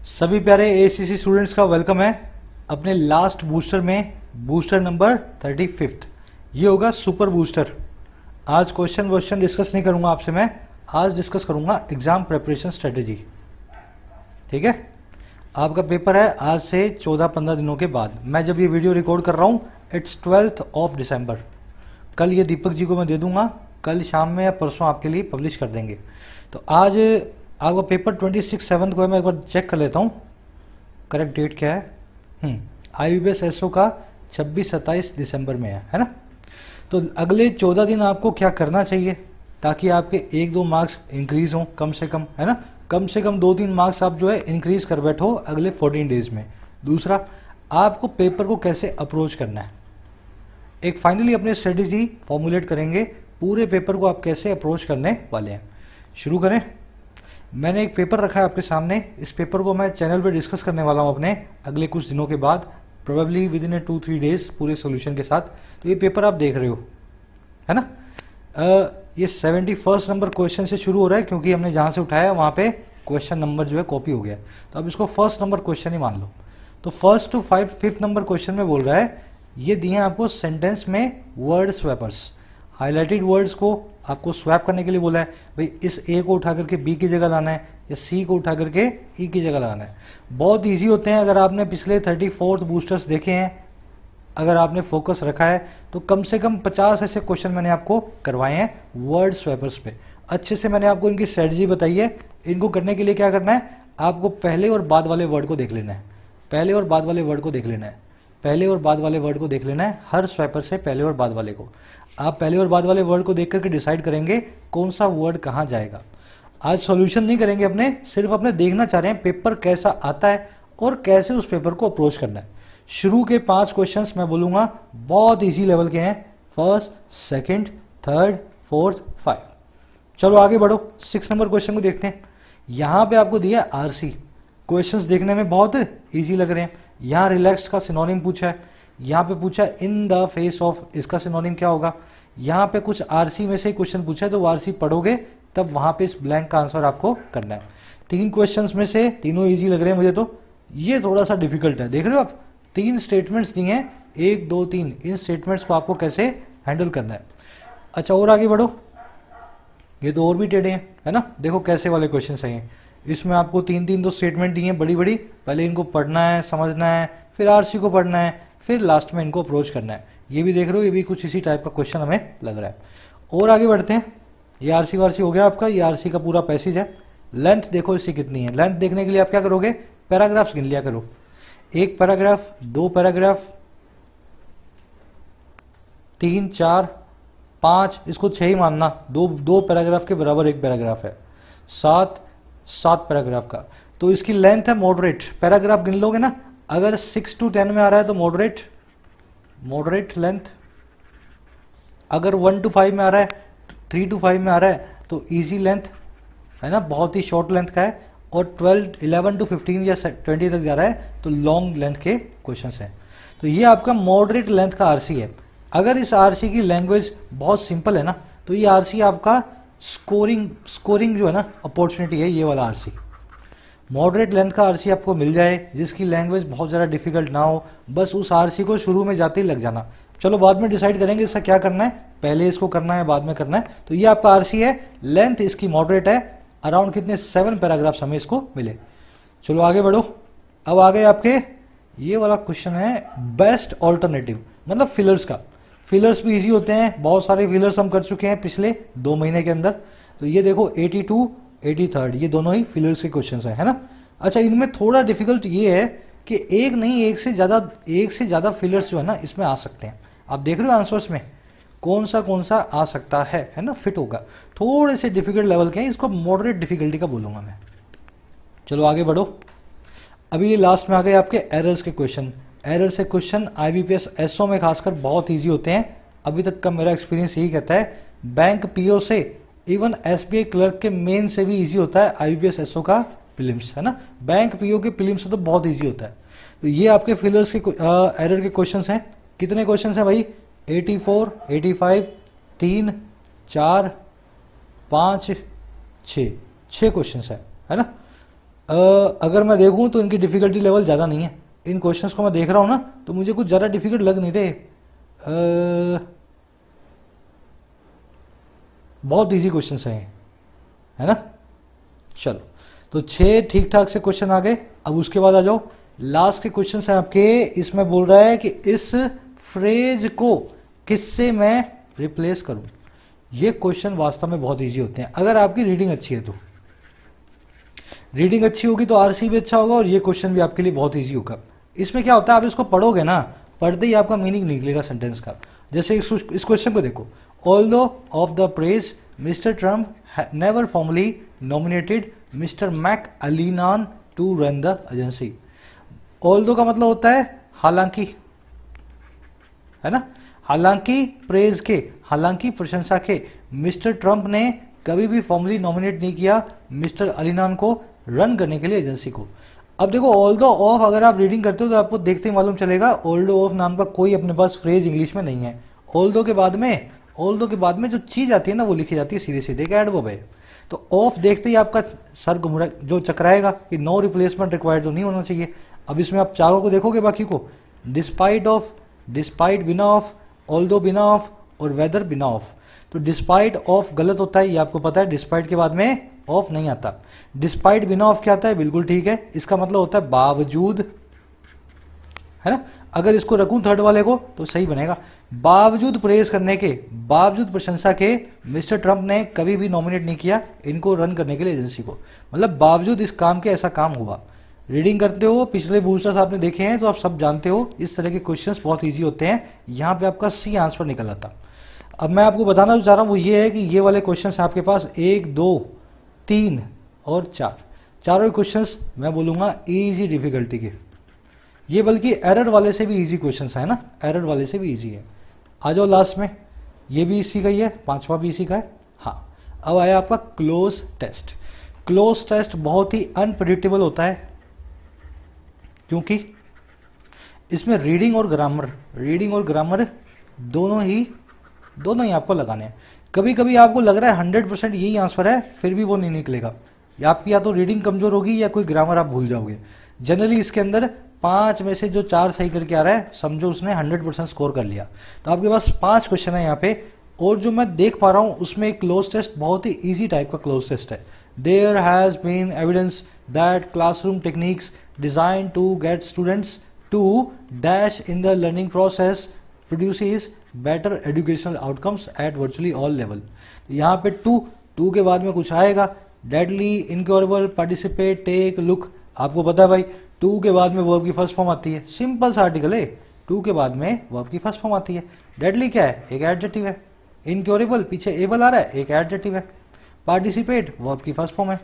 सभी प्यारे ACC students का वेलकम है अपने लास्ट बूस्टर में। बूस्टर नंबर 35 ये होगा सुपर बूस्टर। आज क्वेश्चन डिस्कस नहीं करूंगा आपसे मैं, आज डिस्कस करूंगा एग्जाम प्रिपरेशन स्ट्रेटेजी। ठीक है, आपका पेपर है आज से 14-15 दिनों के बाद। मैं जब ये वीडियो रिकॉर्ड कर रहा हूँ इट्स 12 दिसंबर। कल ये दीपक जी को मैं दे दूंगा, कल शाम में या परसों आपके लिए पब्लिश कर देंगे। तो आज आपका पेपर 26/7 को है। मैं एक बार चेक कर लेता हूँ करेक्ट डेट क्या है। IBPS SO का 26-27 दिसंबर में है ना। तो अगले 14 दिन आपको क्या करना चाहिए ताकि आपके 1-2 मार्क्स इंक्रीज हों कम से कम, है ना। कम से कम 2-3 मार्क्स आप जो है इंक्रीज कर बैठो अगले 14 डेज में। दूसरा, आपको पेपर को कैसे अप्रोच करना है, एक फाइनली अपने स्ट्रेटेजी फॉर्मुलेट करेंगे। पूरे पेपर को आप कैसे अप्रोच करने वाले हैं, शुरू करें। मैंने एक पेपर रखा है आपके सामने, इस पेपर को मैं चैनल पे डिस्कस करने वाला हूं अपने अगले कुछ दिनों के बाद, प्रोबेबली विद इन 2-3 डेज पूरे सॉल्यूशन के साथ। तो ये पेपर आप देख रहे हो, है ना। ये 71 नंबर क्वेश्चन से शुरू हो रहा है क्योंकि हमने जहां से उठाया वहां पे क्वेश्चन नंबर जो है कॉपी हो गया। तो अब इसको फर्स्ट नंबर क्वेश्चन ही मान लो। तो 1st to 5th number question में बोल रहा है, ये दिए हैं आपको सेंटेंस में वर्ड स्वैपर्स। हाईलाइटेड वर्ड्स को आपको स्वैप करने के लिए बोला है। भाई इस ए को उठा करके बी की जगह लाना है या सी को उठा करके ई की जगह लगाना है। बहुत इजी होते हैं। अगर आपने पिछले 34th बूस्टर्स देखे हैं, अगर आपने फोकस रखा है तो कम से कम 50 ऐसे क्वेश्चन मैंने आपको करवाए हैं वर्ड स्वैपर्स पे। अच्छे से मैंने आपको इनकी स्ट्रेटजी बताई है। इनको करने के लिए क्या करना है, आपको पहले और बाद वाले वर्ड को देख लेना है। पहले और बाद वाले वर्ड को देख लेना है। पहले और बाद वाले वर्ड को देख लेना है हर स्वैपर से, पहले और बाद वाले को। आप पहले और बाद वाले वर्ड को देख करके डिसाइड करेंगे कौन सा वर्ड कहाँ जाएगा। आज सॉल्यूशन नहीं करेंगे अपने, सिर्फ अपने देखना चाह रहे हैं पेपर कैसा आता है और कैसे उस पेपर को अप्रोच करना है। शुरू के 5 क्वेश्चंस मैं बोलूंगा बहुत इजी लेवल के हैं, 1st, 2nd, 3rd, 4th, 5। चलो आगे बढ़ो, 6 नंबर क्वेश्चन को देखते हैं। यहां पे आपको दिया RC। क्वेश्चंस देखने में बहुत इजी लग रहे हैं। यहाँ रिलैक्स्ड का सिनोनिम पूछा है, यहाँ पे पूछा इन द फेस ऑफ, इसका सिनोनिम क्या होगा। यहाँ पे कुछ RC में से क्वेश्चन पूछा है, तो RC पढ़ोगे तब वहां पे इस ब्लैंक का आंसर आपको करना है। 3 क्वेश्चंस में से तीनों इजी लग रहे हैं मुझे। तो ये थोड़ा सा डिफिकल्ट है, देख रहे हो आप। 3 स्टेटमेंट्स दिए हैं, 1, 2, 3। इन स्टेटमेंट्स को आपको कैसे हैंडल करना है। अच्छा और आगे बढ़ो, ये तो और भी टेढ़े हैं, है ना। देखो कैसे वाले क्वेश्चन हैं। इसमें आपको 3-3 तो स्टेटमेंट दिए हैं बड़ी बड़ी, पहले इनको पढ़ना है, समझना है, फिर RC को पढ़ना है, फिर लास्ट में इनको अप्रोच करना है। ये भी देख रहे हो, ये भी कुछ इसी टाइप का क्वेश्चन हमें लग रहा है। और आगे बढ़ते हैं। ये RC वारसी हो गया आपका, ये RC का पूरा पैसेज है। लेंथ देखो इसकी कितनी है। लेंथ देखने के लिए आप क्या करोगे, पैराग्राफ्स गिन लिया करो। 1 पैराग्राफ, 2 पैराग्राफ, 3, 4, 5, इसको 6 ही मानना। 2 पैराग्राफ के बराबर 1 पैराग्राफ है। 7 पैराग्राफ का, तो इसकी लेंथ है मॉडरेट। पैराग्राफ गिन लोगे ना, अगर 6 to 10 में आ रहा है तो मॉडरेट लेंथ। अगर 1 to 5 में आ रहा है, 3 to 5 में आ रहा है तो इजी लेंथ, है ना, बहुत ही शॉर्ट लेंथ का है। और 11 to 15 या 20 तक जा रहा है तो लॉन्ग लेंथ के क्वेश्चंस हैं। तो ये आपका मॉडरेट लेंथ का RC है। अगर इस RC की लैंग्वेज बहुत सिंपल है ना, तो ये RC आपका स्कोरिंग जो है ना अपॉर्चुनिटी है, ये वाला RC। मॉडरेट लेंथ का RC आपको मिल जाए जिसकी लैंग्वेज बहुत ज़्यादा डिफिकल्ट ना हो, बस उस RC को शुरू में जाते ही लग जाना। चलो बाद में डिसाइड करेंगे इसका क्या करना है, पहले इसको करना है बाद में करना है। तो ये आपका RC है, लेंथ इसकी मॉडरेट है। अराउंड कितने 7 पैराग्राफ्स हमें इसको मिले। चलो आगे बढ़ो। अब आ गए आपके ये वाला क्वेश्चन है बेस्ट ऑल्टरनेटिव, मतलब फिलर्स का। फिलर्स भी इजी होते हैं, बहुत सारे फिलर्स हम कर चुके हैं पिछले 2 महीने के अंदर। तो ये देखो 82, 83 ये दोनों ही फिलर्स के क्वेश्चन है ना। अच्छा, इनमें थोड़ा डिफिकल्ट ये है कि एक नहीं एक से ज़्यादा फिलर्स जो है ना इसमें आ सकते हैं। आप देख रहे हो आंसर्स में कौन सा आ सकता है ना, फिट होगा। थोड़े से डिफिकल्ट लेवल के हैं, इसको मॉडरेट डिफिकल्टी का बोलूंगा मैं। चलो आगे बढ़ो। अभी ये लास्ट में आ गए आपके एरर्स के क्वेश्चन। एरर से क्वेश्चन IBPS SO में खासकर बहुत ईजी होते हैं। अभी तक का मेरा एक्सपीरियंस यही कहता है। बैंक PO से इवन SBI क्लर्क के मेन से भी इजी होता है IBPS SO का प्रीलिम्स, है ना। बैंक PO के प्रीलिम्स से तो बहुत इजी होता है। तो ये आपके फिलर्स के एरर के क्वेश्चंस हैं। कितने क्वेश्चंस हैं भाई, 84, 85, 3, 4, 5, 6 क्वेश्चंस है ना। अगर मैं देखूं तो इनकी डिफिकल्टी लेवल ज़्यादा नहीं है। इन क्वेश्चंस को मैं देख रहा हूं ना तो मुझे कुछ ज़्यादा डिफिकल्ट लग नहीं रहे। बहुत इजी क्वेश्चंस हैं, है ना। चलो, तो 6 ठीक ठाक से क्वेश्चन आ गए। अब उसके बाद आ जाओ, लास्ट के क्वेश्चन हैं आपके। इसमें बोल रहा है कि इस फ्रेज को किससे मैं रिप्लेस करूं। ये क्वेश्चन वास्तव में बहुत इजी होते हैं अगर आपकी रीडिंग अच्छी है तो। रीडिंग अच्छी होगी तो आरसी भी अच्छा होगा और ये क्वेश्चन भी आपके लिए बहुत इजी होगा। इसमें क्या होता है, आप इसको पढ़ोगे ना, पढ़ते ही आपका मीनिंग निकलेगा सेंटेंस का। जैसे इस क्वेश्चन को देखो, although of the prez mister Trump never formally nominated mister McAleenan to run the agency. Although का मतलब होता है हालांकि, है ना। हालांकि प्रेज के, हालांकि प्रशंसा के, मिस्टर ट्रंप ने कभी भी फॉर्मली नॉमिनेट नहीं किया मिस्टर अलीनान को रन करने के लिए एजेंसी को। अब देखो, ऑल्दो ऑफ अगर आप रीडिंग करते हो तो आपको देखते ही मालूम चलेगा ऑल्दो ऑफ नाम का कोई अपने पास फ्रेज इंग्लिश में नहीं है। ऑल्दो के बाद में जो चीज आती है ना वो लिखी जाती है सीधे सीधे, एक एडवर्ब है। तो ऑफ देखते ही आपका सर घुमरा जो चकराएगा कि नो रिप्लेसमेंट रिक्वायर्ड तो नहीं होना चाहिए। अब इसमें आप चारों को देखोगे, बाकी को डिस्पाइट ऑफ, डिस्पाइट बिना ऑफ, ऑल्दो बिना ऑफ और वेदर बिना ऑफ। तो डिस्पाइट ऑफ गलत होता है, ये आपको पता है। डिस्पाइट के बाद में ऑफ नहीं आता। डिस्पाइट बिना ऑफ क्या आता है, बिल्कुल ठीक है। इसका मतलब होता है बावजूद, है ना। अगर इसको रखूं थर्ड वाले को तो सही बनेगा। बावजूद प्रेज करने के, बावजूद प्रशंसा के, मिस्टर ट्रंप ने कभी भी नॉमिनेट नहीं किया इनको रन करने के लिए एजेंसी को। मतलब बावजूद इस काम के ऐसा काम हुआ। रीडिंग करते हो, पिछले बूस्टर्स आपने देखे हैं तो आप सब जानते हो इस तरह के क्वेश्चंस बहुत इजी होते हैं। यहाँ पे आपका सी आंसर निकल आता। अब मैं आपको बताना जो चाह रहा हूँ वो ये है कि ये वाले क्वेश्चंस आपके पास 1, 2, 3 और 4, चारों क्वेश्चंस मैं बोलूँगा इजी डिफिकल्टी के। ये बल्कि एरर वाले से भी इजी क्वेश्चंस है ना, एरर वाले से भी इजी है। आ जाओ लास्ट में, ये भी इसी का ही है, 5वां भी इसी का है। हाँ, अब आया आपका क्लोज टेस्ट। क्लोज टेस्ट बहुत ही अनप्रिडिक्टेबल होता है क्योंकि इसमें रीडिंग और ग्रामर दोनों ही आपको लगाने हैं। कभी कभी आपको लग रहा है 100% यही आंसर है, फिर भी वो नहीं निकलेगा। आपकी या तो रीडिंग कमजोर होगी या कोई ग्रामर आप भूल जाओगे। जनरली इसके अंदर 5 में से जो 4 सही करके आ रहा है, समझो उसने 100% स्कोर कर लिया। तो आपके पास 5 क्वेश्चन है यहाँ पे, और जो मैं देख पा रहा हूँ उसमें एक क्लोज टेस्ट बहुत ही इजी टाइप का क्लोज टेस्ट है। There has been evidence that classroom techniques design to get students to dash in the learning process produces better educational outcomes at virtually all level. यहाँ पे to के बाद में कुछ आएगा, deadly, incurable, participate, take, look. आपको पता है भाई, टू के बाद में वर्ब की फर्स्ट फॉर्म आती है, सिंपल सा आर्टिकल है। टू के बाद में वर्ब की फर्स्ट फॉर्म आती है। डेडली क्या है, एक एडजेक्टिव है। इनक्योरेबल पीछे एबल आ रहा है, एक एडजेक्टिव है। पार्टिसिपेट वर्ब की फर्स्ट फॉर्म है।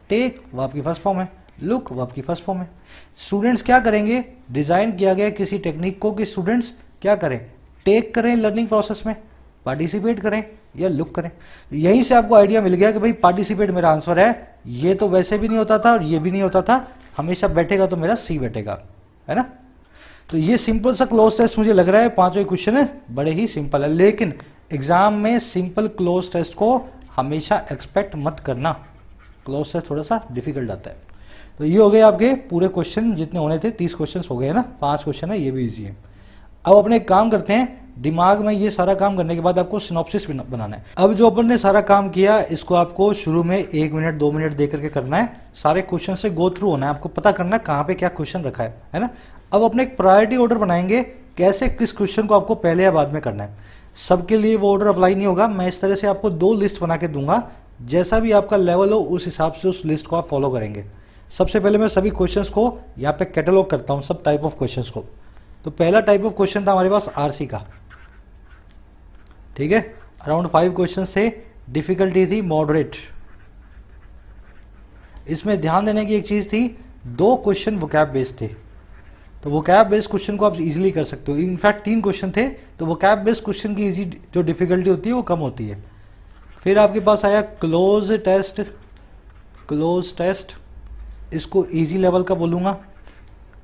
टेक वर्ब की फर्स्ट फॉर्म है। लुक वर्ब की फर्स्ट फॉर्म है। स्टूडेंट्स क्या करेंगे, डिजाइन किया गया किसी टेक्निक को कि स्टूडेंट्स क्या करें, टेक करें लर्निंग प्रोसेस में, पार्टिसिपेट करें या लुक करें। यहीं से आपको आइडिया मिल गया कि भाई पार्टिसिपेट मेरा आंसर है। ये तो वैसे भी नहीं होता था और ये भी नहीं होता था, हमेशा बैठेगा तो मेरा सी बैठेगा, है ना। तो ये सिंपल सा क्लोज टेस्ट मुझे लग रहा है, 5 क्वेश्चन है, बड़े ही सिंपल है। लेकिन एग्जाम में सिंपल क्लोज टेस्ट को हमेशा एक्सपेक्ट मत करना, क्लोज टेस्ट थोड़ा सा डिफिकल्ट आता है। तो ये हो गए आपके पूरे क्वेश्चन जितने होने थे, 30 क्वेश्चन हो गए ना। 5 क्वेश्चन है, ये भी इजी है। अब अपने एक काम करते हैं, दिमाग में ये सारा काम करने के बाद आपको सिनॉप्सिस बनाना है। अब जो अपन ने सारा काम किया इसको आपको शुरू में 1 मिनट 2 मिनट दे करके करना है। सारे क्वेश्चन से गो थ्रू होना है, आपको पता करना है कहाँ पे क्या क्वेश्चन रखा है ना। अब अपने एक प्रायोरिटी ऑर्डर बनाएंगे, कैसे किस क्वेश्चन को आपको पहले या बाद में करना है। सबके लिए वो ऑर्डर अप्लाई नहीं होगा, मैं इस तरह से आपको 2 लिस्ट बना के दूंगा। जैसा भी आपका लेवल हो उस हिसाब से उस लिस्ट को आप फॉलो करेंगे। सबसे पहले मैं सभी क्वेश्चंस को यहाँ पे कैटलॉग करता हूँ, सब टाइप ऑफ क्वेश्चंस को। तो पहला टाइप ऑफ क्वेश्चन था हमारे पास आरसी का, ठीक है। अराउंड 5 क्वेश्चन थे, डिफिकल्टी थी मॉडरेट। इसमें ध्यान देने की एक चीज थी, 2 क्वेश्चन वोकैब बेस्ड थे। तो वोकैब बेस्ड क्वेश्चन को आप इजीली कर सकते हो। इनफैक्ट 3 क्वेश्चन थे, तो वोकैब बेस्ड क्वेश्चन की इजी जो डिफिकल्टी होती है वो कम होती है। फिर आपके पास आया क्लोज टेस्ट। क्लोज टेस्ट इसको इजी लेवल का बोलूँगा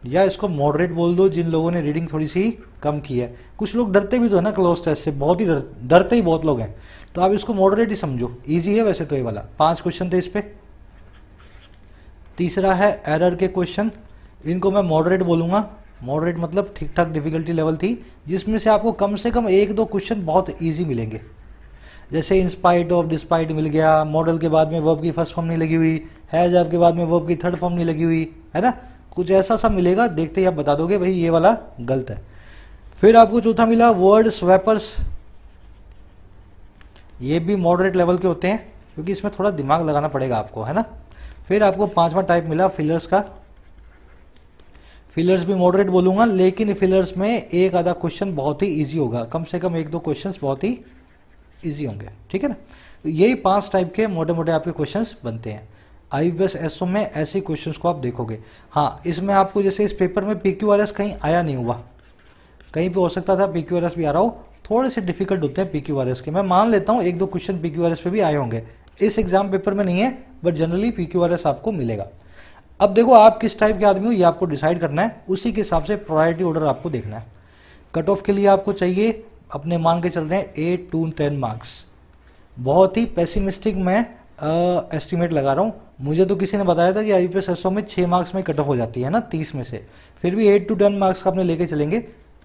या इसको मॉडरेट बोल दो, जिन लोगों ने रीडिंग थोड़ी सी कम की है। कुछ लोग डरते भी तो है ना क्लोज टेस्ट से, बहुत ही डरते ही बहुत लोग हैं। तो आप इसको मॉडरेट ही समझो, इजी है वैसे तो ये वाला। 5 क्वेश्चन थे इस पे। तीसरा है एरर के क्वेश्चन, इनको मैं मॉडरेट बोलूँगा। मॉडरेट मतलब ठीक ठाक डिफिकल्टी लेवल थी, जिसमें से आपको कम से कम एक दो क्वेश्चन बहुत ईजी मिलेंगे। जैसे इंस्पाइट ऑफ, डिस्पाइट मिल गया, मॉडल के बाद में वर्ब की फर्स्ट फॉर्म नहीं लगी हुई, हैज हैव के बाद में वर्ब की थर्ड फॉर्म नहीं लगी हुई, है ना, कुछ ऐसा सा मिलेगा, देखते ही आप बता दोगे भाई ये वाला गलत है। फिर आपको चौथा मिला वर्ड स्वैपर्स, ये भी मॉडरेट लेवल के होते हैं क्योंकि इसमें थोड़ा दिमाग लगाना पड़ेगा आपको, है ना। फिर आपको पांचवा टाइप मिला फिलर्स का। फिलर्स भी मॉडरेट बोलूंगा, लेकिन फिलर्स में एक आधा क्वेश्चन बहुत ही इजी होगा, कम से कम एक दो क्वेश्चंस बहुत ही इजी होंगे, ठीक है ना। तो यही 5 टाइप के मोटे मोटे आपके क्वेश्चंस बनते हैं। IBPS SO में ऐसे क्वेश्चंस को आप देखोगे। हाँ, इसमें आपको जैसे इस पेपर में PQRS कहीं आया नहीं हुआ, कहीं पे हो सकता था PQRS भी आ रहा हो, थोड़े से डिफिकल्ट होते हैं PQRS के। मैं मान लेता हूँ एक दो क्वेश्चन PQRS पे भी आए होंगे, इस एग्जाम पेपर में नहीं है, बट जनरली PQRS आपको मिलेगा। अब देखो आप किस टाइप के आदमी हो ये आपको डिसाइड करना है, उसी के हिसाब से प्रायोरिटी ऑर्डर आपको देखना है। कट ऑफ के लिए आपको चाहिए, अपने मान के चल रहे हैं 8 to 10 मार्क्स। बहुत ही पेसिमिस्टिक मैं एस्टिमेट लगा रहा हूँ। मुझे तो किसी ने बताया था कि IBPS SO में 6 मार्क्स में कट ऑफ हो जाती है ना 30 में से, फिर भी 8 to 10 मार्क्स का अपने लेके चलेंगे।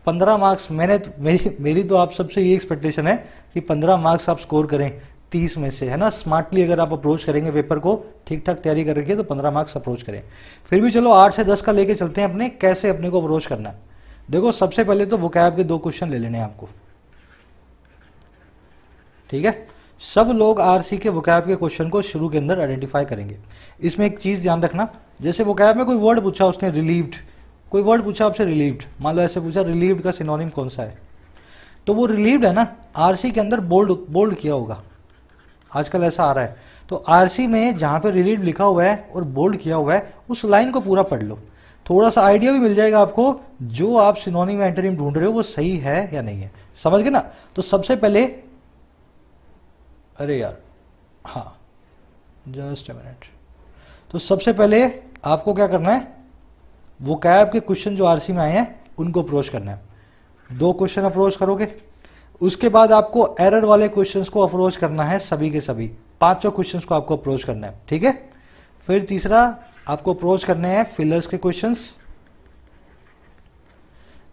15 मार्क्स मैंने तो, मेरी तो आप सबसे ये एक्सपेक्टेशन है कि 15 मार्क्स आप स्कोर करें 30 में से, है ना। स्मार्टली अगर आप अप्रोच करेंगे पेपर को, ठीक ठाक तैयारी कर रखिए तो 15 मार्क्स अप्रोच करें। फिर भी चलो 8 से 10 का लेके चलते हैं अपने, कैसे अपने को अप्रोच करना है। देखो सबसे पहले तो वोकैब के 2 क्वेश्चन ले लेने हैं आपको, ठीक है। सब लोग RC के वोकैब के क्वेश्चन को शुरू के अंदर आइडेंटिफाई करेंगे। इसमें एक चीज ध्यान रखना, जैसे वोकैब में कोई वर्ड पूछा उसने रिलीव्ड, कोई वर्ड पूछा आपसे रिलीव्ड, मान लो ऐसे पूछा रिलीव्ड का सिनोनिम कौन सा है, तो वो रिलीव्ड है ना, RC के अंदर बोल्ड किया होगा, आजकल ऐसा आ रहा है। तो RC में जहां पे रिलीव्ड लिखा हुआ है और बोल्ड किया हुआ है, उस लाइन को पूरा पढ़ लो, थोड़ा सा आइडिया भी मिल जाएगा आपको जो आप सिनोनिम एंटोनिम ढूंढ रहे हो वो सही है या नहीं है, समझ गए ना। तो सबसे पहले, अरे यार हाँ जस्ट अ मिनट, तो सबसे पहले आपको क्या करना है, वोकैब के क्वेश्चन जो RC में आए हैं उनको अप्रोच करना है। 2 क्वेश्चन अप्रोच करोगे, उसके बाद आपको एरर वाले क्वेश्चंस को अप्रोच करना है, सभी के सभी 5 क्वेश्चंस को आपको अप्रोच करना है, ठीक है। फिर तीसरा आपको अप्रोच करने हैं फिलर्स के क्वेश्चंस।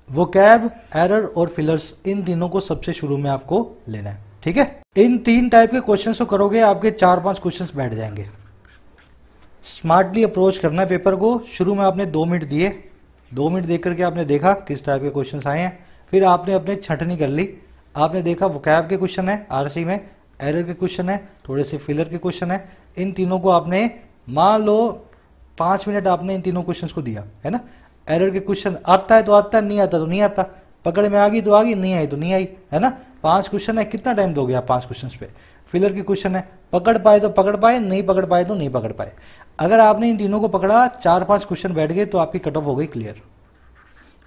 वोकैब, एरर और फिलर्स, इन तीनों को सबसे शुरू में आपको लेना है, ठीक है। इन 3 टाइप के क्वेश्चंस को करोगे, आपके 4-5 क्वेश्चंस बैठ जाएंगे। स्मार्टली अप्रोच करना है पेपर को। शुरू में आपने 2 मिनट दिए, 2 मिनट देख करके आपने देखा किस टाइप के क्वेश्चंस आए हैं, फिर आपने अपने छंटनी कर ली, आपने देखा वोकैब के क्वेश्चन है RC में, एरर के क्वेश्चन है, थोड़े से फिलर के क्वेश्चन है, इन तीनों को आपने मान लो 5 मिनट आपने इन तीनों क्वेश्चंस को दिया, है ना। एरर के क्वेश्चन आता है तो आता है, नहीं आता तो नहीं आता, पकड़ में आ गई तो आ गई, नहीं आई तो नहीं आई, है ना। 5 क्वेश्चन है, कितना टाइम दोगे आप 5 क्वेश्चन पे। फिलर के क्वेश्चन है, पकड़ पाए तो पकड़ पाए, नहीं पकड़ पाए तो नहीं पकड़ पाए। अगर आपने इन तीनों को पकड़ा, 4-5 क्वेश्चन बैठ गए तो आपकी कट ऑफ हो गई क्लियर।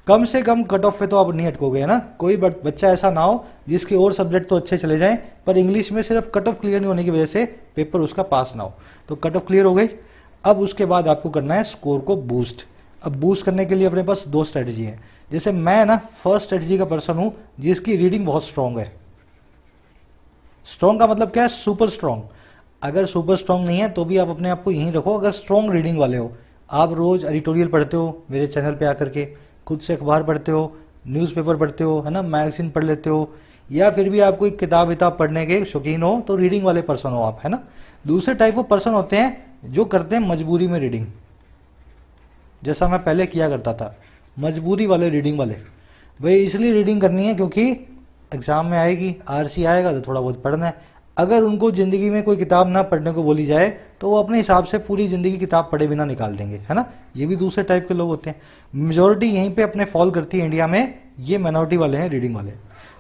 कम से कम कट ऑफ पे तो आप नहीं अटकोगे, है ना। कोई बच्चा ऐसा ना हो जिसके और सब्जेक्ट तो अच्छे चले जाएं, पर इंग्लिश में सिर्फ कट ऑफ क्लियर नहीं होने की वजह से पेपर उसका पास ना हो। तो कट ऑफ क्लियर हो गई। अब उसके बाद आपको करना है स्कोर को बूस्ट। अब बूस्ट करने के लिए अपने पास 2 स्ट्रेटजी है। जैसे मैं ना फर्स्ट स्ट्रेटजी का पर्सन हूं जिसकी रीडिंग बहुत स्ट्रांग है। स्ट्रांग का मतलब क्या है, सुपर स्ट्रांग। अगर सुपर स्ट्रांग नहीं है तो भी आप अपने आप को यहीं रखो। अगर स्ट्रांग रीडिंग वाले हो, आप रोज एडिटोरियल पढ़ते हो मेरे चैनल पे आकर के, खुद से अखबार पढ़ते हो, न्यूज़पेपर पढ़ते हो, है ना, मैगजीन पढ़ लेते हो, या फिर भी आप कोई किताब विताब पढ़ने के शौकीन हो, तो रीडिंग वाले पर्सन हो आप, है ना। दूसरे टाइप ऑफ पर्सन होते हैं जो करते हैं मजबूरी में रीडिंग, जैसा मैं पहले किया करता था, मजबूरी वाले रीडिंग वाले। भाई इसलिए रीडिंग करनी है क्योंकि एग्जाम में आएगी, RC आएगा तो थोड़ा बहुत पढ़ना है। अगर उनको ज़िंदगी में कोई किताब ना पढ़ने को बोली जाए तो वो अपने हिसाब से पूरी ज़िंदगी किताब पढ़े बिना निकाल देंगे, है ना। ये भी दूसरे टाइप के लोग होते हैं। मेजोरिटी यहीं पे अपने फॉल करती है इंडिया में, ये माइनॉरिटी वाले हैं रीडिंग वाले।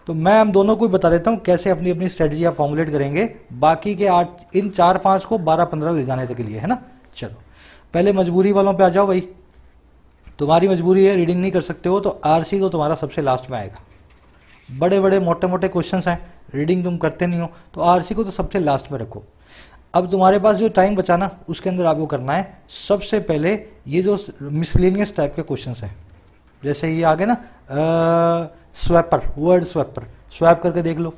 तो मैं हम दोनों को बता देता हूँ कैसे अपनी अपनी स्ट्रेटजी आप फॉर्मुलेट करेंगे, बाकी के 8 इन 4-5 को 12-15 ले जाने तक के लिए, है ना। चलो पहले मजबूरी वालों पर आ जाओ। भाई तुम्हारी मजबूरी है, रीडिंग नहीं कर सकते हो, तो RC तो तुम्हारा सबसे लास्ट में आएगा। बड़े बड़े मोटे मोटे क्वेश्चंस हैं, रीडिंग तुम करते नहीं हो, तो RC को तो सबसे लास्ट में रखो। अब तुम्हारे पास जो टाइम बचा ना, उसके अंदर आपको करना है सबसे पहले ये जो मिसलेनियस टाइप के क्वेश्चंस हैं, जैसे ये आगे ना स्वैपर, वर्ड स्वैपर, स्वैप करके देख लो।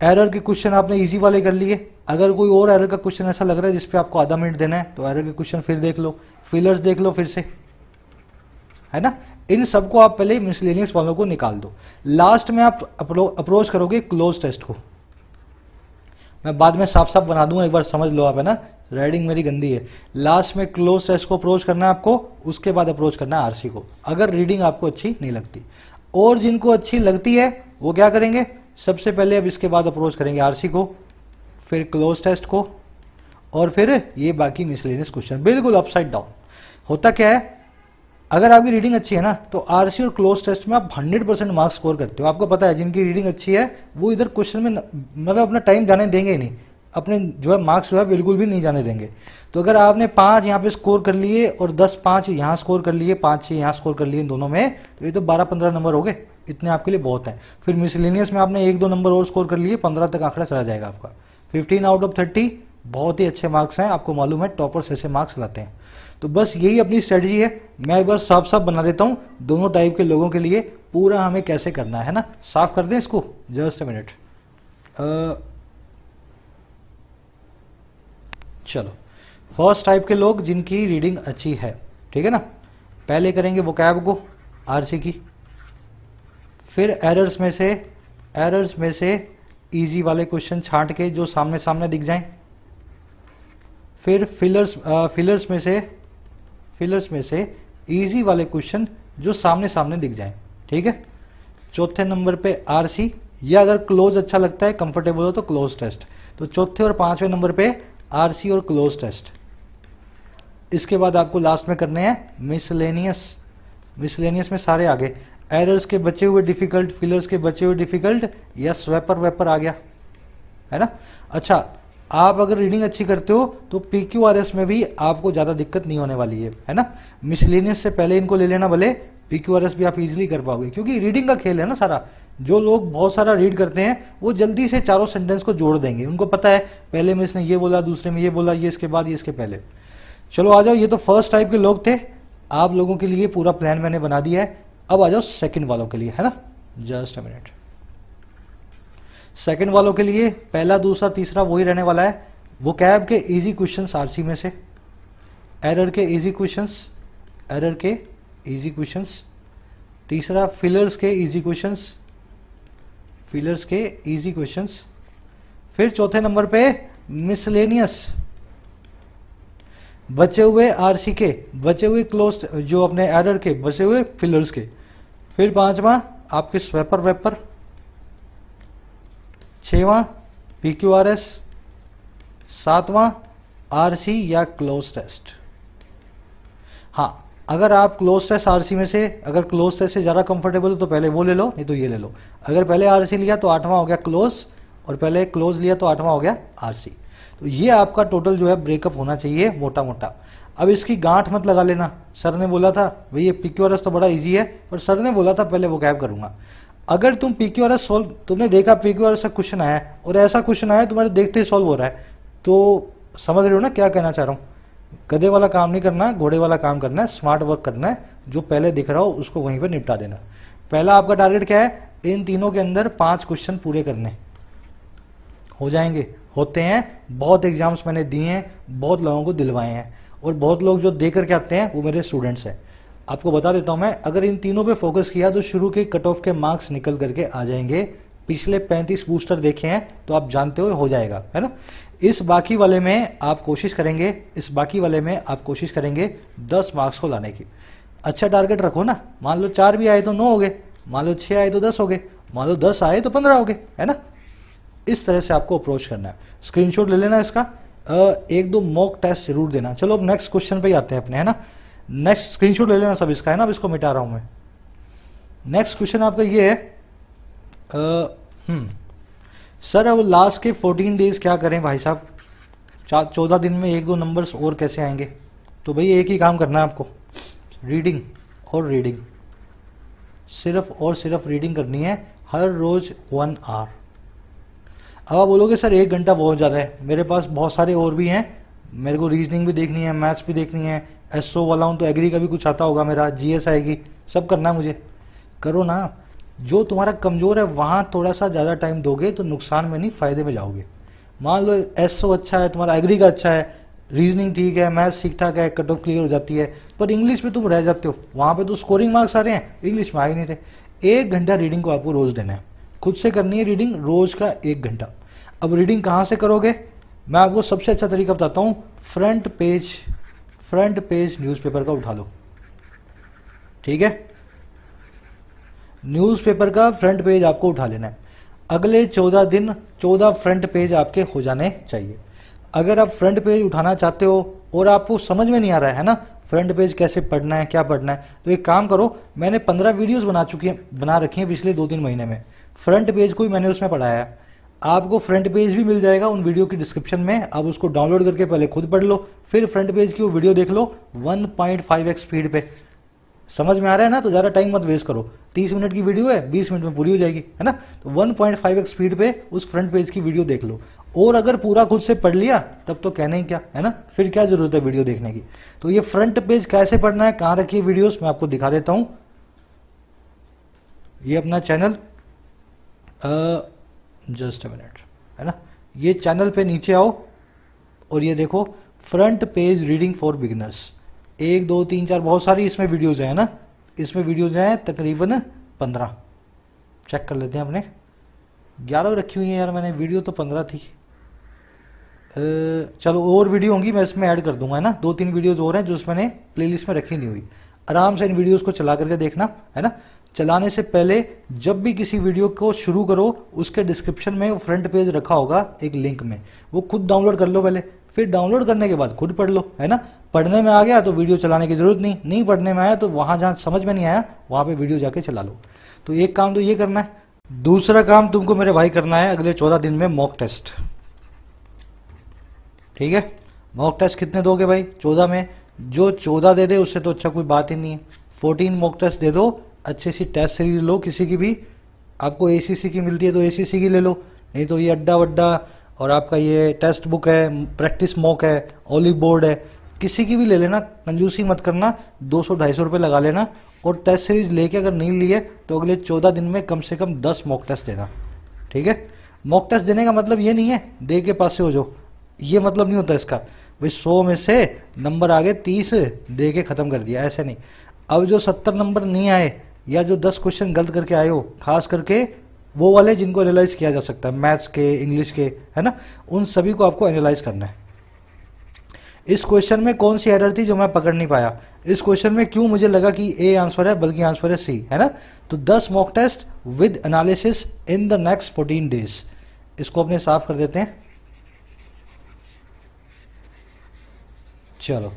एरर के क्वेश्चन आपने इजी वाले कर लिए, अगर कोई और एरर का क्वेश्चन ऐसा लग रहा है जिसपे आपको आधा मिनट देना है तो एरर के क्वेश्चन फिर देख लो, फिलर्स देख लो फिर से, है ना। इन सबको आप पहले मिसलेनियस वालों को निकाल दो। लास्ट में आप अप्रोच करोगे क्लोज टेस्ट को। मैं बाद में साफ साफ बना दूंगा, एक बार समझ लो आप, है ना, राइडिंग मेरी गंदी है। लास्ट में क्लोज टेस्ट को अप्रोच करना है आपको, उसके बाद अप्रोच करना है आरसी को, अगर रीडिंग आपको अच्छी नहीं लगती। और जिनको अच्छी लगती है वो क्या करेंगे, सबसे पहले अब इसके बाद अप्रोच करेंगे आरसी को, फिर क्लोज टेस्ट को, और फिर ये बाकी मिसलेनियस क्वेश्चन, बिल्कुल अपसाइड डाउन। होता क्या है, अगर आपकी रीडिंग अच्छी है ना तो आरसी और क्लोज टेस्ट में आप 100% मार्क्स स्कोर करते हो। आपको पता है जिनकी रीडिंग अच्छी है वो इधर क्वेश्चन में मतलब अपना टाइम जाने देंगे ही नहीं, अपने जो है मार्क्स जो है बिल्कुल भी नहीं जाने देंगे। तो अगर आपने 5 यहाँ पे स्कोर कर लिए और 10-5 यहाँ स्कोर कर लिए, 5-6 यहाँ स्कोर कर लिए इन दोनों में, तो ये तो 12-15 नंबर हो गए, इतने आपके लिए बहुत हैं। फिर मिसलेनियस में आपने 1-2 नंबर और स्कोर कर लिए, 15 तक आंकड़ा चला जाएगा आपका। 15 आउट ऑफ 30 बहुत ही अच्छे मार्क्स हैं, आपको मालूम है टॉपर्स ऐसे मार्क्स लाते हैं। तो बस यही अपनी स्ट्रेटजी है। मैं एक बार साफ साफ बना देता हूँ दोनों टाइप के लोगों के लिए, पूरा हमें कैसे करना है ना। साफ कर दें इसको, जस्ट अ मिनट। चलो, फर्स्ट टाइप के लोग जिनकी रीडिंग अच्छी है, ठीक है ना, पहले करेंगे वोकैब को आरसी की, फिर एरर्स में से इजी वाले क्वेश्चन छांट के जो सामने सामने दिख जाएं, फिर फिलर्स में से इजी वाले क्वेश्चन जो सामने सामने दिख जाएं, ठीक है। चौथे नंबर पे आरसी, या अगर क्लोज अच्छा लगता है, कंफर्टेबल हो तो क्लोज टेस्ट। तो चौथे और 5वें नंबर पे आरसी और क्लोज टेस्ट। इसके बाद आपको लास्ट में करने हैं मिसलेनियस में सारे आगे, एरर्स के बचे हुए डिफिकल्ट, फिलर्स के बचे हुए डिफिकल्ट, या स्वैपर वेपर आ गया, है ना। अच्छा, आप अगर रीडिंग अच्छी करते हो तो पीक्यूआरएस में भी आपको ज़्यादा दिक्कत नहीं होने वाली है ना। मिसलेनियस से पहले इनको ले लेना, भले पीक्यूआरएस भी आप इजीली कर पाओगे, क्योंकि रीडिंग का खेल है ना सारा। जो लोग बहुत सारा रीड करते हैं वो जल्दी से चारों सेंटेंस को जोड़ देंगे, उनको पता है पहले में इसने ये बोला, दूसरे में ये बोला, ये इसके बाद, ये इसके पहले। चलो आ जाओ, ये तो फर्स्ट टाइप के लोग थे, आप लोगों के लिए पूरा प्लान मैंने बना दिया है। अब आ जाओ सेकंड वालों के लिए, है ना, जस्ट अ मिनट। सेकंड वालों के लिए पहला, दूसरा, तीसरा वही रहने वाला है। वोकैब के इजी क्वेश्चंस आरसी में से, एरर के इजी क्वेश्चंस, तीसरा फिलर्स के इजी क्वेश्चंस, फिर चौथे नंबर पे मिसलेनियस, बचे हुए आरसी के, बचे हुए क्लोज, जो अपने एरर के, बचे हुए फिलर्स के, फिर 5वां आपके स्वैपर वेपर, 6वां पीक्यूआरएस, 7वां आरसी या क्लोज टेस्ट। हाँ, अगर आप क्लोज टेस्ट आरसी में से, अगर क्लोज टेस्ट से ज़्यादा कंफर्टेबल हो तो पहले वो ले लो, नहीं तो ये ले लो। अगर पहले आरसी लिया तो 8वां हो गया क्लोज, और पहले क्लोज लिया तो 8वां हो गया आरसी। तो ये आपका टोटल जो है ब्रेकअप होना चाहिए मोटा मोटा। अब इसकी गांठ मत लगा लेना, सर ने बोला था भाई ये पीक्यूआरएस तो बड़ा इजी है, पर सर ने बोला था पहले वोकैब करूंगा। अगर तुम पीक्यूआरएस सोल्व, तुमने देखा पीक्यूआरएस का क्वेश्चन आया और ऐसा क्वेश्चन आया तुम्हारे देखते ही सॉल्व हो रहा है, तो समझ रहे हो ना क्या कहना चाह रहा हूँ। गधे वाला काम नहीं करना, घोड़े वाला काम करना है, स्मार्ट वर्क करना है, जो पहले दिख रहा हो उसको वहीं पर निपटा देना। पहला आपका टारगेट क्या है, इन तीनों के अंदर 5 क्वेश्चन पूरे करने। हो जाएंगे, होते हैं, बहुत एग्जाम्स मैंने दिए हैं, बहुत लोगों को दिलवाए हैं, और बहुत लोग जो दे करके आते हैं वो मेरे स्टूडेंट्स हैं। आपको बता देता हूं मैं, अगर इन तीनों पे फोकस किया तो शुरू के कट ऑफ के मार्क्स निकल करके आ जाएंगे। पिछले 35 बूस्टर देखे हैं तो आप जानते हो जाएगा, है ना। इस बाकी वाले में आप कोशिश करेंगे 10 मार्क्स को लाने की। अच्छा टारगेट रखो ना, मान लो 4 भी आए तो 9 हो गए, मान लो 6 आए तो 10 हो गए, मान लो 10 आए तो 15 हो गए, है ना। इस तरह से आपको अप्रोच करना है। स्क्रीनशॉट ले लेना इसका, 1-2 मॉक टेस्ट जरूर देना। चलो अब नेक्स्ट क्वेश्चन पे ही आते हैं अपने, है ना। नेक्स्ट स्क्रीनशॉट ले लेना सब इसका, है ना। अब इसको मिटा रहा हूं मैं। नेक्स्ट क्वेश्चन आपका ये है, सर अब लास्ट के 14 डेज क्या करें भाई साहब, 14 दिन में 1-2 नंबर्स और कैसे आएंगे। तो भाई एक ही काम करना है आपको, रीडिंग और रीडिंग, सिर्फ और सिर्फ रीडिंग करनी है हर रोज 1 आवर। अब आप बोलोगे सर 1 घंटा बहुत ज़्यादा है, मेरे पास बहुत सारे और भी हैं, मेरे को रीजनिंग भी देखनी है, मैथ्स भी देखनी है, एसओ वाला हूँ तो एग्री का भी कुछ आता होगा मेरा, जीएस आएगी, सब करना है मुझे। करो ना, जो तुम्हारा कमज़ोर है वहाँ थोड़ा सा ज़्यादा टाइम दोगे तो नुकसान में नहीं फ़ायदे में जाओगे। मान लो एसओ अच्छा है, तुम्हारा एग्री का अच्छा है, रीजनिंग ठीक है, मैथ्स ठीक ठाक है, कट ऑफ क्लियर हो जाती है, पर इंग्लिश में तुम रह जाते हो, वहाँ पे तो स्कोरिंग मार्क्स आ रहे हैं, इंग्लिश में आ ही नहीं रहे। 1 घंटा रीडिंग को आपको रोज देना है, खुद से करनी है रीडिंग रोज का 1 घंटा। अब रीडिंग कहाँ से करोगे, मैं आपको सबसे अच्छा तरीका बताता हूँ, फ्रंट पेज न्यूज़पेपर का उठा लो, ठीक है। न्यूज़पेपर का फ्रंट पेज आपको उठा लेना है। अगले 14 दिन 14 फ्रंट पेज आपके हो जाने चाहिए। अगर आप फ्रंट पेज उठाना चाहते हो और आपको समझ में नहीं आ रहा है ना फ्रंट पेज कैसे पढ़ना है, क्या पढ़ना है, तो एक काम करो, मैंने 15 वीडियोस बना रखी हैं पिछले 2-3 महीने में। फ्रंट पेज को ही मैंने उसमें पढ़ाया है। आपको फ्रंट पेज भी मिल जाएगा उन वीडियो की डिस्क्रिप्शन में, आप उसको डाउनलोड करके पहले खुद पढ़ लो, फिर फ्रंट पेज की वो वीडियो देख लो 1.5x स्पीड पे। समझ में आ रहा है ना, तो ज़्यादा टाइम मत वेस्ट करो, 30 मिनट की वीडियो है, 20 मिनट में पूरी हो जाएगी, है ना। तो 1.5x स्पीड पे उस फ्रंट पेज की वीडियो देख लो, और अगर पूरा खुद से पढ़ लिया तब तो कहना ही क्या, है ना, फिर क्या जरूरत है वीडियो देखने की। तो ये फ्रंट पेज कैसे पढ़ना है, कहाँ रखी है वीडियोस, मैं आपको दिखा देता हूँ। ये अपना चैनल, जस्ट अ मिनट, है ना, ये चैनल पे नीचे आओ और ये देखो front page reading for beginners, 1 2 3 4 बहुत सारी इसमें वीडियोज हैं ना, इसमें वीडियोज हैं तकरीबन 15, चेक कर लेते हैं। अपने 11 रखी हुई है यार मैंने, वीडियो तो 15 थी। चलो और वीडियो होंगी, मैं इसमें ऐड कर दूंगा, है ना, 2-3 वीडियोज और हैं जो मैंने प्लेलिस्ट में रखी नहीं हुई। आराम से इन वीडियोस को चला करके देखना, है ना। चलाने से पहले जब भी किसी वीडियो को शुरू करो, उसके डिस्क्रिप्शन में फ्रंट पेज रखा होगा एक लिंक में, वो खुद डाउनलोड कर लो पहले, फिर डाउनलोड करने के बाद खुद पढ़ लो, है ना। पढ़ने में आ गया तो वीडियो चलाने की जरूरत नहीं पढ़ने में आया तो वहां जहां समझ में नहीं आया वहां पे वीडियो जाके चला लो। तो एक काम तो ये करना है। दूसरा काम तुमको मेरे भाई करना है अगले 14 दिन में मॉक टेस्ट, ठीक है। मॉक टेस्ट कितने दोगे भाई 14 में, जो 14 दे दे उससे तो अच्छा कोई बात ही नहीं है। 14 मॉक टेस्ट दे दो, अच्छी सी टेस्ट सीरीज लो किसी की भी, आपको एसीसी की मिलती है तो एसीसी की ले लो, नहीं तो ये अड्डा वड्डा और आपका ये टेस्ट बुक है, प्रैक्टिस मॉक है, ओलिव बोर्ड है, किसी की भी ले लेना, कंजूसी मत करना, 200-250 रुपये लगा लेना। और टेस्ट सीरीज लेके अगर नहीं लिए तो अगले 14 दिन में कम से कम 10 मॉक टेस्ट देना, ठीक है। मॉक टेस्ट देने का मतलब ये नहीं है दे के पास से हो जाओ, ये मतलब नहीं होता इसका, भाई 100 में से नंबर आ गए 30 दे के ख़त्म कर दिया, ऐसे नहीं। अब जो 70 नंबर नहीं आए या जो 10 क्वेश्चन गलत करके आए हो, खास करके वो वाले जिनको एनालाइज किया जा सकता है, मैथ्स के, इंग्लिश के, है ना, उन सभी को आपको एनालाइज करना है। इस क्वेश्चन में कौन सी एरर थी जो मैं पकड़ नहीं पाया, इस क्वेश्चन में क्यों मुझे लगा कि ए आंसर है बल्कि आंसर है सी, है ना। तो 10 mock test with analysis in the next 14 days. इसको अपने साफ कर देते हैं। चलो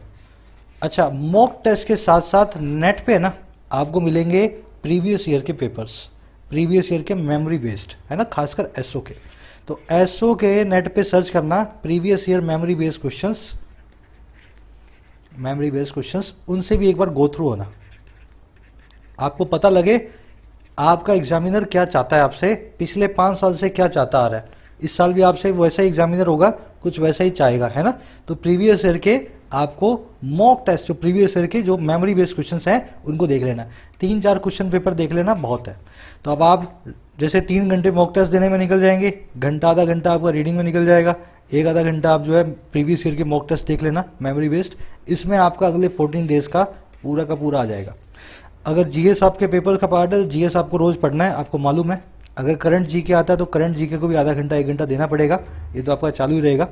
अच्छा, मॉक टेस्ट के साथ साथ नेट पे ना आपको मिलेंगे प्रीवियस ईयर के पेपर्स, प्रीवियस ईयर के मेमोरी बेस्ड, है ना, खासकर एसओ के। तो एसओ के नेट पे सर्च करना previous year memory based questions, उनसे भी एक बार गो थ्रू होना, आपको पता लगे आपका एग्जामिनर क्या चाहता है आपसे, पिछले 5 साल से क्या चाहता आ रहा है, इस साल भी आपसे वैसा ही एग्जामिनर होगा, कुछ वैसा ही चाहेगा, है ना। तो प्रीवियस ईयर के आपको मॉक टेस्ट, जो प्रीवियस ईयर के जो मेमोरी बेस्ड क्वेश्चंस हैं उनको देख लेना, 3-4 क्वेश्चन पेपर देख लेना बहुत है। तो अब आप जैसे 3 घंटे मॉक टेस्ट देने में निकल जाएंगे, घंटा आधा घंटा आपका रीडिंग में निकल जाएगा, 1 आधा घंटा आप जो है प्रीवियस ईयर के मॉक टेस्ट देख लेना मेमोरी बेस्ड, इसमें आपका अगले 14 डेज का पूरा आ जाएगा। अगर जीएस आपके पेपर का पार्ट है, जीएस आपको रोज पढ़ना है, आपको मालूम है। अगर करंट जीके आता है तो करंट जीके को भी आधा घंटा 1 घंटा देना पड़ेगा, ये तो आपका चालू ही रहेगा।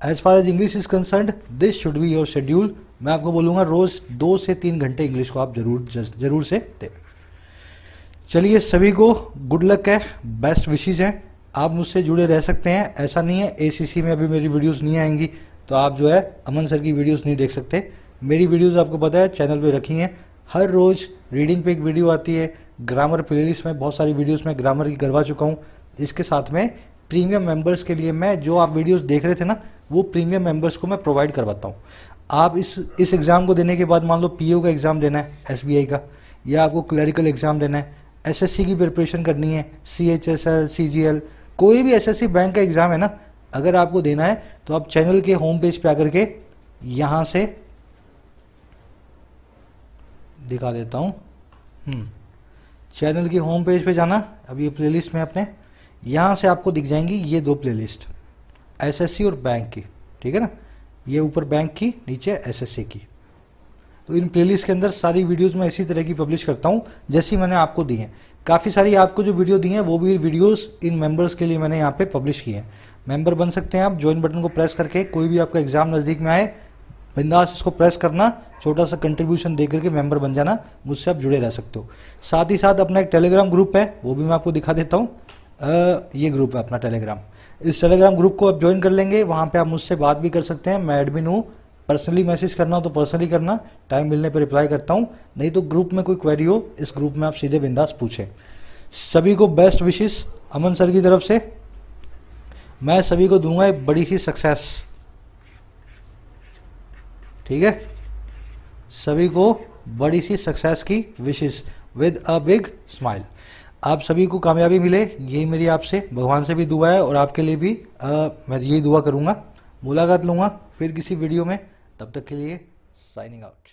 As far as English is concerned, this should be your schedule. मैं आपको बोलूँगा रोज 2 से 3 घंटे इंग्लिश को आप जरूर से दें। चलिए सभी को गुड लक है, बेस्ट विशेज हैं, आप मुझसे जुड़े रह सकते हैं। ऐसा नहीं है एसीसी में अभी मेरी वीडियोस नहीं आएंगी तो आप जो है अमन सर की वीडियोस नहीं देख सकते। मेरी वीडियोस आपको पता है चैनल पे रखी हैं, हर रोज रीडिंग पे एक वीडियो आती है, ग्रामर प्लेलिस्ट में बहुत सारी वीडियोस में ग्रामर की करवा चुका हूँ। इसके साथ में प्रीमियम मेंबर्स के लिए मैं जो आप वीडियोस देख रहे थे ना, वो प्रीमियम मेंबर्स को मैं प्रोवाइड करवाता हूँ। आप इस एग्ज़ाम को देने के बाद मान लो पीओ का एग्ज़ाम देना है एसबीआई का, या आपको क्लरिकल एग्ज़ाम देना है, एसएससी की प्रिपरेशन करनी है, सीएचएसएल, सीजीएल, कोई भी एसएससी बैंक का एग्ज़ाम है ना, अगर आपको देना है तो आप चैनल के होम पेज पे आकर के यहाँ से दिखा देता हूँ, चैनल की होम पेज पे जाना, अब ये प्लेलिस्ट में अपने यहाँ से आपको दिख जाएंगी ये 2 प्लेलिस्ट, एसएससी और बैंक की, ठीक है ना। ये ऊपर बैंक की, नीचे एसएससी की। तो इन प्लेलिस्ट के अंदर सारी वीडियोस मैं इसी तरह की पब्लिश करता हूँ जैसी मैंने आपको दी हैं। काफ़ी सारी आपको जो वीडियो दी हैं वो भी वीडियोस इन मेंबर्स के लिए मैंने यहाँ पे पब्लिश की हैं। मेंबर बन सकते हैं आप, ज्वाइन बटन को प्रेस करके। कोई भी आपका एग्जाम नज़दीक में आए, बिंदास इसको प्रेस करना, छोटा सा कंट्रीब्यूशन दे करके मेंबर बन जाना, मुझसे आप जुड़े रह सकते हो। साथ ही साथ अपना एक टेलीग्राम ग्रुप है, वो भी मैं आपको दिखा देता हूँ। ये ग्रुप है अपना टेलीग्राम। इस टेलीग्राम ग्रुप को आप ज्वाइन कर लेंगे, वहाँ पे आप मुझसे बात भी कर सकते हैं। मैं एडमिन हूँ, पर्सनली मैसेज करना हो तो पर्सनली करना, टाइम मिलने पर रिप्लाई करता हूँ। नहीं तो ग्रुप में कोई क्वेरी हो, इस ग्रुप में आप सीधे बिंदास पूछें। सभी को बेस्ट विशेस अमन सर की तरफ से। मैं सभी को दूंगा एक बड़ी सी सक्सेस, ठीक है। सभी को बड़ी सी सक्सेस की wishes with a big smile. आप सभी को कामयाबी मिले, यही मेरी आपसे भगवान से भी दुआ है, और आपके लिए भी मैं यही दुआ करूंगा। मुलाकात लूंगा फिर किसी वीडियो में, तब तक के लिए साइनिंग आउट।